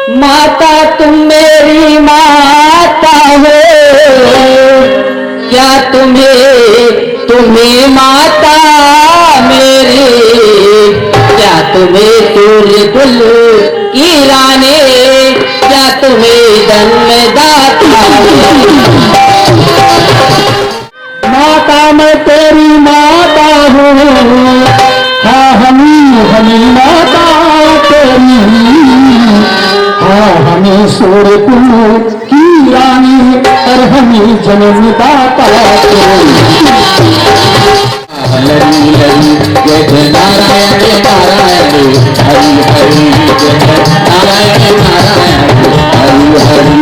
माता तुम मेरी माता हो, क्या तुम्हें माता मेरी, क्या तुम्हें सूर्य कुल की रानी, क्या तुम्हें जन्मदाता। माता मैं तेरी माता हूँ, हाँ हमी माता तेरी, हाँ हमें सूर्य कुल की रानी और हमें जन्मदाता हरि हरि जय नारायण नारायण हरि हरि जय नारायण नारायण हरि हरि।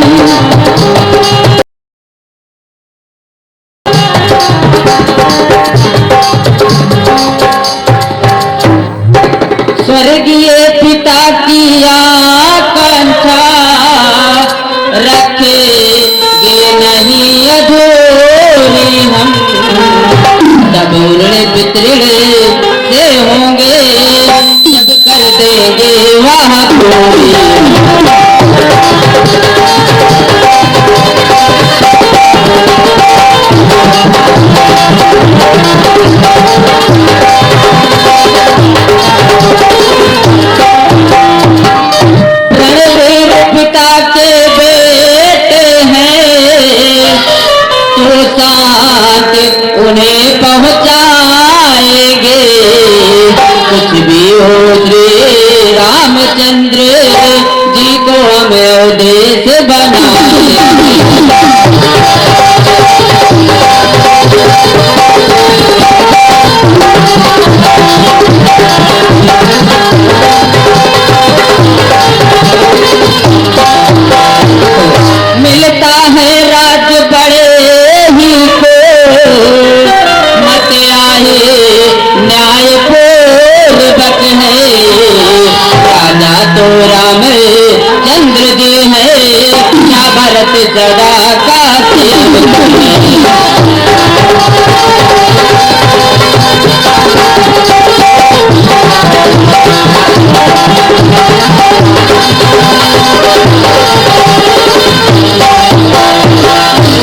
स्वर्गीय पिता की आकांक्षा रखेंगे नहीं अधूरी हम, तब ऋण पितृण से होंगे जब कर देंगे वहाँ पूरी। पिता के बेटे हैं तो साथ उन्हें पहुंचाएंगे, कुछ भी हो श्री रामचंद्र जी को हमें देश बनाएंगे। मिलता है राज बड़े ही को, मत आए न्याय पूर्वक है, राजा तो राम चंद्र जी है, क्या भरत सदा का सेवक है।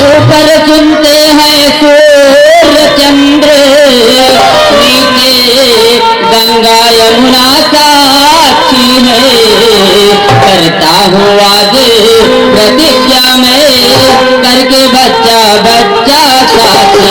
ऊपर सुनते हैं सूर्य चंद्र, नीचे गंगा यमुना साक्षी है, करता हूँ आज प्रतिज्ञा में करके बच्चा बच्चा साथी है।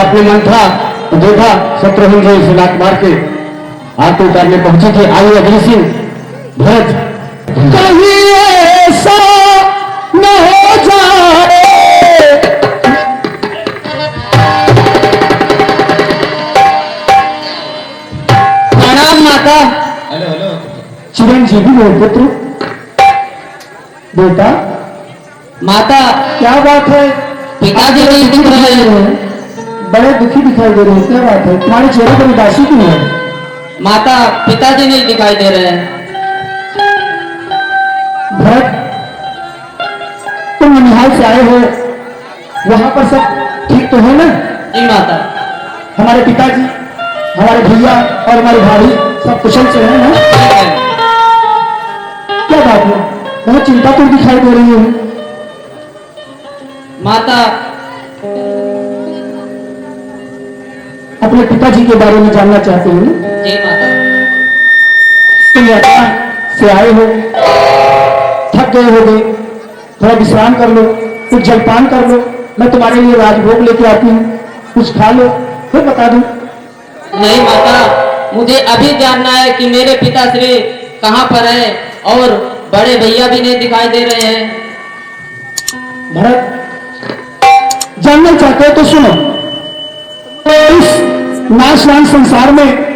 अपने मन था तो देखा शत्रुघ्न जो इसे लात मार के आरती उतारने पहुंचे थे। आयु अग्नि सिंह भरत कहीं ऐसा न हो जाए, प्रणाम माता। हेलो हेलो चिरंजीवी हो पुत्र। बेटा माता क्या बात है, पिताजी नहीं दिख रहे हैं, बड़े दुखी दिखाई दे रहे हैं, क्या बात है, तुम्हारे चेहरे पर उदासी क्यों है? माता पिताजी नहीं दिखाई दे रहे हैं। भरत तुम निहाल से आए हो, वहां पर सब ठीक तो है ना? जी माता। हमारे पिताजी, हमारे भैया और हमारे भाई सब कुशल से हैं ना? क्या बात है, बहुत चिंता तो दिखाई दे रही है। माता अपने पिताजी के बारे में जानना चाहते हो? जी माता। तुम यात्रा से आए हो, थक गए होगे, थोड़ा विश्राम कर लो, कुछ जलपान कर लो, मैं तुम्हारे लिए राजभोग लेके आती हूँ, कुछ खा लो, फिर बता दूं। नहीं माता, मुझे अभी जानना है कि मेरे पिताश्री कहाँ पर है और बड़े भैया भी नहीं दिखाई दे रहे हैं। भरत, जानना चाहते हो तो सुनो। इस नाशवान संसार में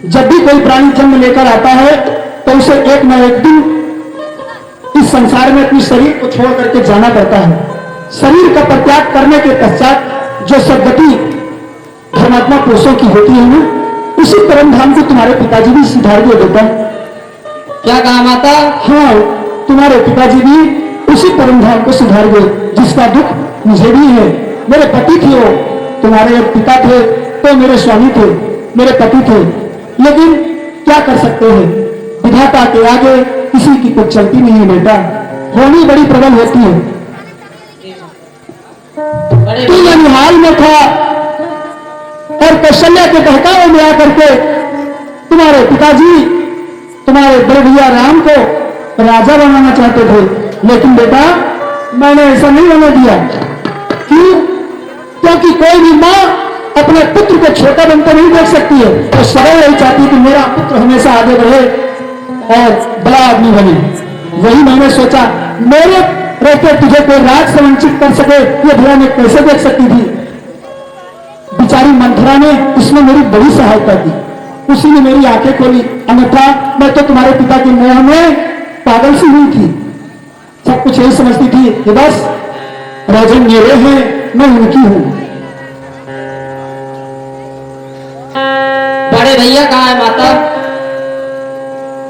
जब भी कोई प्राणी जन्म लेकर आता है तो उसे एक न एक दिन इस संसार में अपने शरीर को छोड़ करके जाना पड़ता है। शरीर का परित्याग करने के पश्चात जो सदगति धर्मात्मा पुरुषों की होती है ना, उसी परम धाम को तुम्हारे पिताजी भी सुधार दिए बेटा। क्या कहा माता? हाँ, तुम्हारे पिताजी भी उसी परम धाम को सुधार गए जिसका दुख मुझे भी है। मेरे पति थे वो, तुम्हारे पिता थे तो मेरे स्वामी थे, मेरे पति थे, लेकिन क्या कर सकते हैं, विधाता के आगे किसी की कुछ चलती नहीं है बेटा। होनी बड़ी प्रबल होती है। बड़े तू भैया, ननिहाल में था और कौशल्या के बहकावे में आकर के तुम्हारे पिताजी तुम्हारे बड़े भैया राम को राजा बनाना चाहते थे, लेकिन बेटा मैंने ऐसा नहीं होने दिया। क्यों? क्योंकि कोई भी माँ अपने पुत्र को छोटा बनकर नहीं देख सकती है, तो सदैव यही चाहती है कि मेरा पुत्र हमेशा आगे बढ़े और बड़ा आदमी बने। वही मैंने सोचा, मेरे रहते तुझे कोई राज से वंचित कर सके ये भैया मैं कैसे देख सकती थी। बेचारी मंथरा ने इसमें मेरी बड़ी सहायता की, उसी ने मेरी आंखें खोली, अन्यथा मैं तो तुम्हारे पिता के मोह में पागल सी हुई थी। सब कुछ यही समझती थी कि बस राजन मेरे हैं, मैं उनकी हूं। बड़े भैया कहाँ है माता?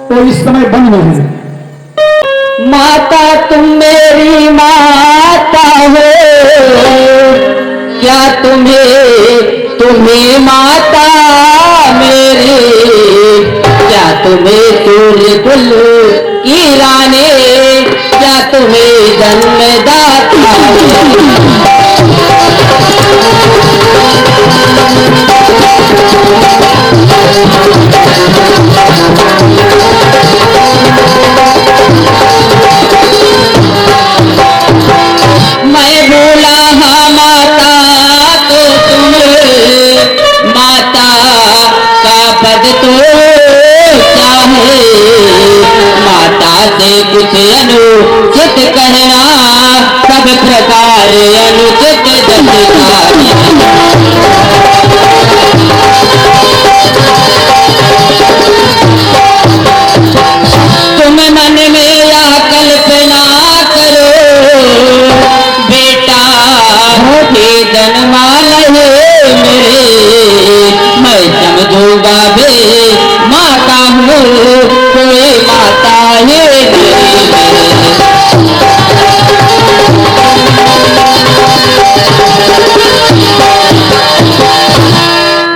तो इस समय बंद में है। माता तुम मेरी माता हो, क्या तुम्हें माता मेरी, क्या तुम्हें सूर्य कुल की रानी, क्या तुम्हें जन्मदाता मैं बोला हाँ माता तो तुम माता का पद तो चाहे, माता से कुछ अनुचित कहना सब प्रकार अनुचित जगता। तुम मन में या कल्पना करो बेटा हे जन्मा नहीं मेरे, मैं समझूंगा बे माता हूँ कोई माता है मेरी।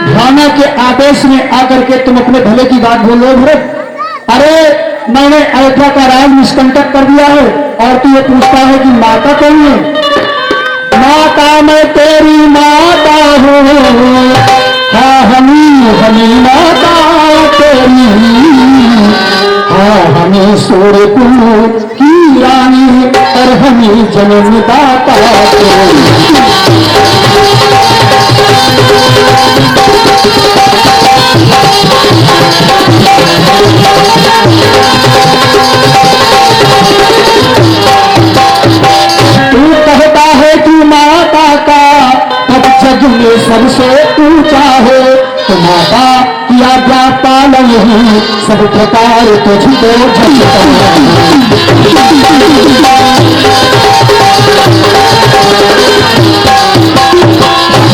भावना के आदेश में आकर के तुम अपने भले की बात बोल रहे हो भरत। अरे मैंने अयोध्या का राज निष्कंटक कर दिया है और तू ये पूछता है कि माता कौन है? माता मैं तेरी माता हूँ, हाँ हमी माता तेरी, हाँ हमें सूर्य कुल की रानी और हमें जन्मदाता तेरी। तू कहता है कि माता का पद जग में सबसे ऊंचा है, तो माता की आज्ञा पालन ही सब प्रकार तुझको जगता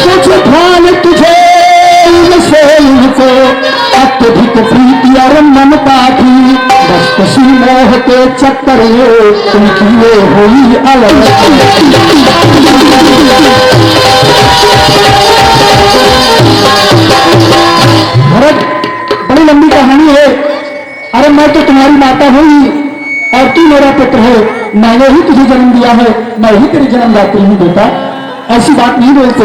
कुछ ध्यान तुझे इनसे इनको अत्यधिक प्रीति और ममता थी, बस खुशी मोह के चक्कर में तुमकी ये हुई अलग। भरत, बड़ी लंबी कहानी है। अरे मैं तो तुम्हारी माता हुई और तू मेरा पुत्र है, मैंने ही तुझे जन्म दिया है, मैं ही तेरी जन्मदात्री हूँ बेटा। ऐसी बात नहीं बोलते।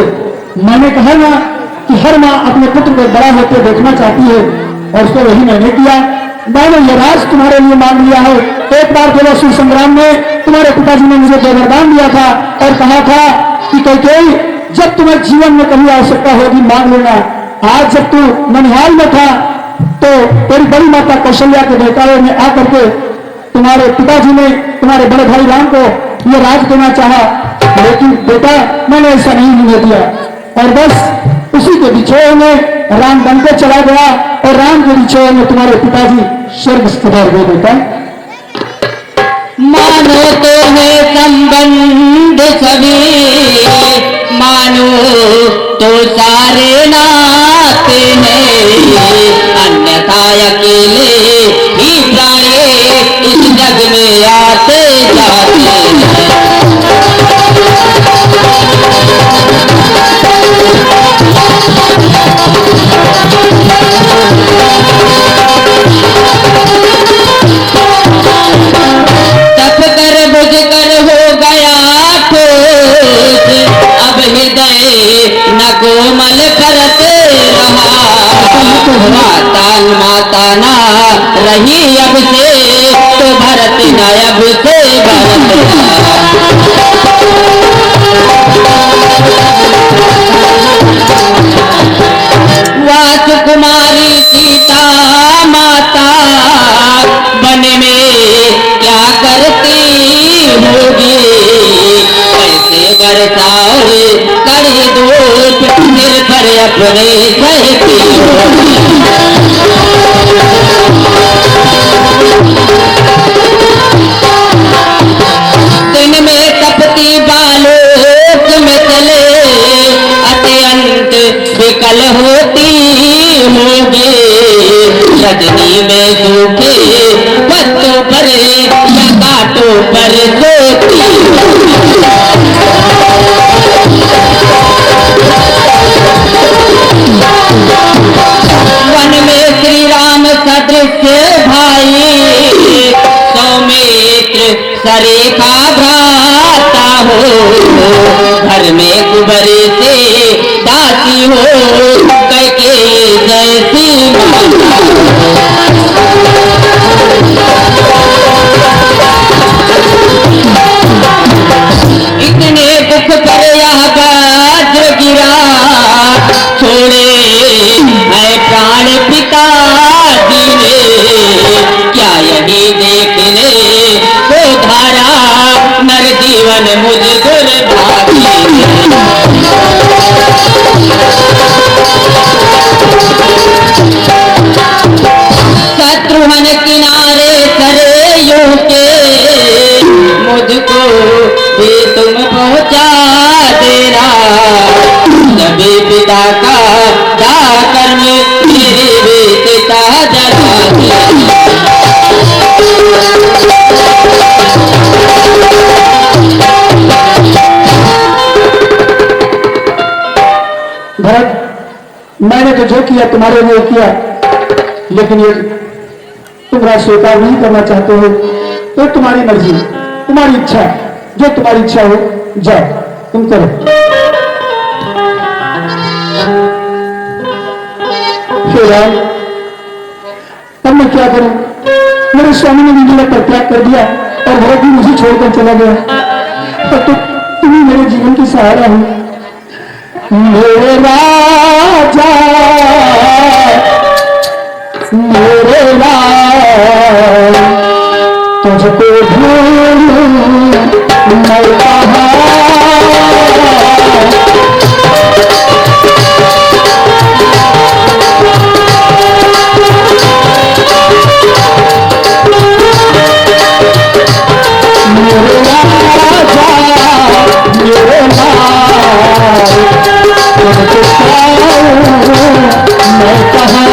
मैंने कहा ना कि हर माँ अपने पुत्र को बड़ा होते देखना चाहती है और उसको वही मैंने किया। मैंने ये राज तुम्हारे लिए मांग लिया है। एक बार केवल असुर संग्राम में तुम्हारे पिताजी ने मुझे जो वरदान दिया था और कहा था कि कैकेयी जब तुम्हें जीवन में कभी आवश्यकता होगी मांग लेना। आज जब तू ननिहाल में था तो तेरी बड़ी माता कौशल्या के बेटाओं ने आकर के तुम्हारे पिताजी ने तुम्हारे बड़े भाई राम को यह राज देना चाहा, लेकिन बेटा मैंने ऐसा नहीं होने दिया। और बस उसी के विषय में राम बन के चला गया और राम के विषय में तुम्हारे पिताजी स्वर्ग स्थित हो गए। बेटा मानो तो है संबंध सभी, मानो तो सारे नाते हैं, अन्यथा अकेले ही प्राणी इस जग में आते जाते हैं। तप कर बुझ कर हो गया ठोस, अब हृदय न कोमल करते रहा, माता ना रही अब से तो भरत न अब से भरत रहा। वास कुमारी सीता माता वन में क्या करती होगी, कैसे बरसाओ कड़ी धूप सिर पर अपने सहती होगी। दिन में तपती बालोक में चले अत्यंत विकल होती होगी, रजनी में सूखे पत्तों पर या कांटों पर सोती होगी। वन में श्री राम सदृश भाई, सौमित्र सरेखा भ्राता हो, घर में कुबर से दासी हो, कैकेयी जैसी माता हो। इतने दुख पर यह वज्र गिरा, छोड़े है प्राण पिता जी ने, क्या यही देखने को धारा नर जीवन मुझ दुर्भागी है। शत्रुघ्न किनारे सरयू के, मुझको भी तुम पहुंचा देना, सभी पिता का दाकर में मेरे बेटा जला देना। भरत मैंने तो जो किया तुम्हारे लिए किया, लेकिन ये तुम राज स्वीकार नहीं करना चाहते हो तो तुम्हारी मर्जी, तुम्हारी इच्छा, जो तुम्हारी इच्छा हो जाओ तुम करो। फिर राम तब मैं क्या करूं? मेरे स्वामी ने मुझे पर त्याग कर दिया और भरत भी मुझे छोड़कर चला गया, पर तुम ही मेरे जीवन की सहारा हो। मेरे राजा मेरे राम, तुझको ढूंढूं मैं कहाँ, मेरे राजा मेरे लाल, तुझको पाऊं मैं कहाँ।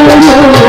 तुझको